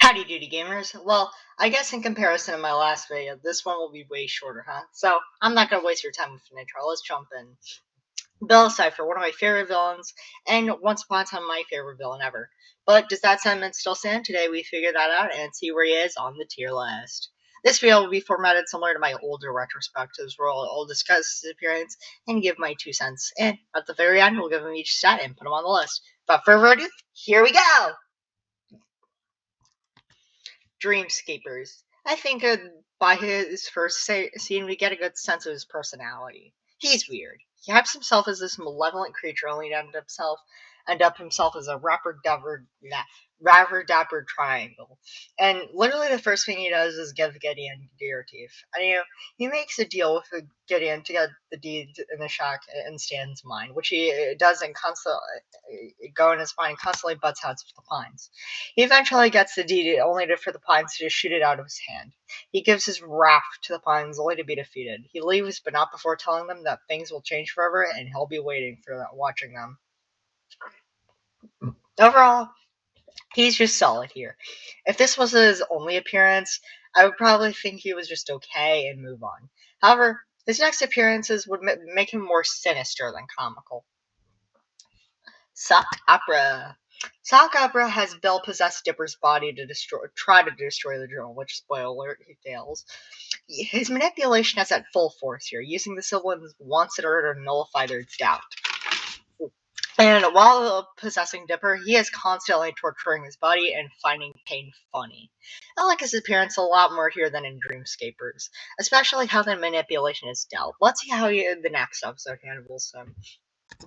Howdy doody gamers. Well, I guess in comparison to my last video, this one will be way shorter, huh? So, I'm not gonna waste your time with an intro. Let's jump in. Bill Cipher, one of my favorite villains, and once upon a time my favorite villain ever. But does that sentiment still stand? Today we figure that out and see where he is on the tier list. This video will be formatted similar to my older retrospectives where I'll discuss his appearance and give my 2 cents. And at the very end, we'll give him each stat and put him on the list. Without further ado, here we go! Dreamscapers. I think by his first scene, we get a good sense of his personality. He's weird. He hypes himself as this malevolent creature, only to end up himself as a rapper dapper triangle. And literally, the first thing he does is give Gideon deer teeth. And he makes a deal with Gideon to get the deed in the shack in Stan's mind, which he does and constantly go in his mind, constantly butts heads with the Pines. He eventually gets the deed, only for the Pines to just shoot it out of his hand. He gives his wrath to the Pines, only to be defeated. He leaves, but not before telling them that things will change forever, and he'll be waiting for that, watching them. Overall, he's just solid here. If this was his only appearance, I would probably think he was just okay and move on. However, his next appearances would make him more sinister than comical. Sock Opera. Sock Opera has Bill possess Dipper's body to try to destroy the journal, which, spoiler alert, he fails. His manipulation is at full force here, using the siblings once in order to nullify their doubt. And while possessing Dipper, he is constantly torturing his body and finding pain funny. I like his appearance a lot more here than in Dreamscapers, especially how the manipulation is dealt. Let's see how the next episode handles him.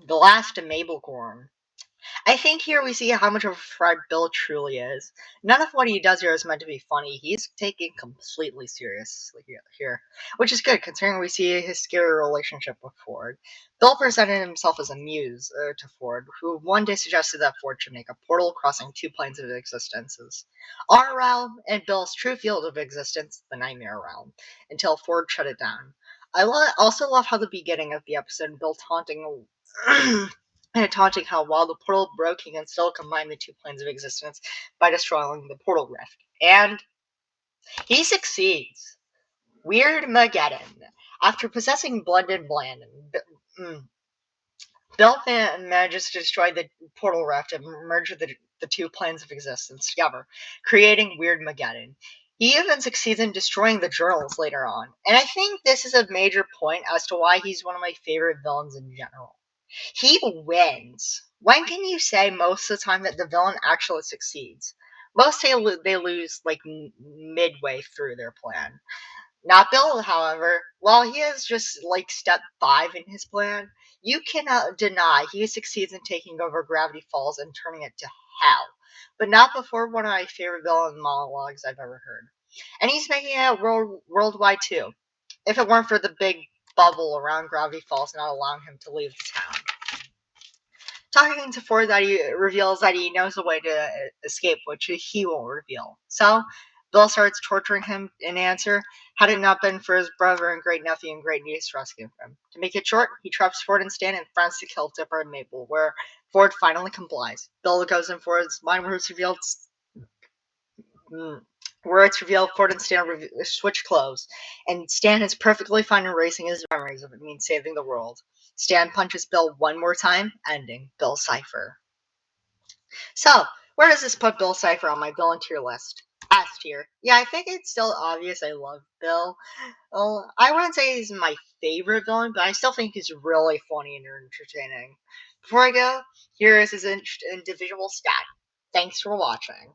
The Last Mabelcorn. I think here we see how much of a fraud Bill truly is. None of what he does here is meant to be funny. He's taken completely seriously here, which is good considering we see his scary relationship with Ford. Bill presented himself as a muse to Ford, who one day suggested that Ford should make a portal crossing two planes of existences. Our realm and Bill's true field of existence, the Nightmare Realm, until Ford shut it down. I also love how the beginning of the episode, Bill taunting how while the portal broke, he can still combine the two planes of existence by destroying the portal rift. And he succeeds. Weird Mageddon. After possessing Blended Blandon, Bill manages to destroy the portal rift and merge the two planes of existence together, creating Weird Mageddon. He even succeeds in destroying the journals later on. And I think this is a major point as to why he's one of my favorite villains in general. He wins. When can you say most of the time that the villain actually succeeds? Most they lose like midway through their plan. Not Bill, however. While he is just like step 5 in his plan, you cannot deny he succeeds in taking over Gravity Falls and turning it to hell. But not before one of my favorite villain monologues I've ever heard. And he's making it worldwide too. If it weren't for the big bubble around Gravity Falls not allowing him to leave the town. Talking to Ford, that he reveals that he knows a way to escape, which he won't reveal. So, Bill starts torturing him in answer, had it not been for his brother and great nephew and great niece rescuing him. To make it short, he traps Ford and Stan and threatens to kill Dipper and Mabel, where Ford finally complies. Bill goes in Ford's mind where it's revealed Ford and Stan switch clothes, and Stan is perfectly fine erasing his memories if it means saving the world. Stan punches Bill one more time, ending Bill Cipher. So, where does this put Bill Cipher on my villain tier list? S tier. Yeah, I think it's still obvious I love Bill. Well, I wouldn't say he's my favorite villain, but I still think he's really funny and entertaining. Before I go, here is his individual stat. Thanks for watching.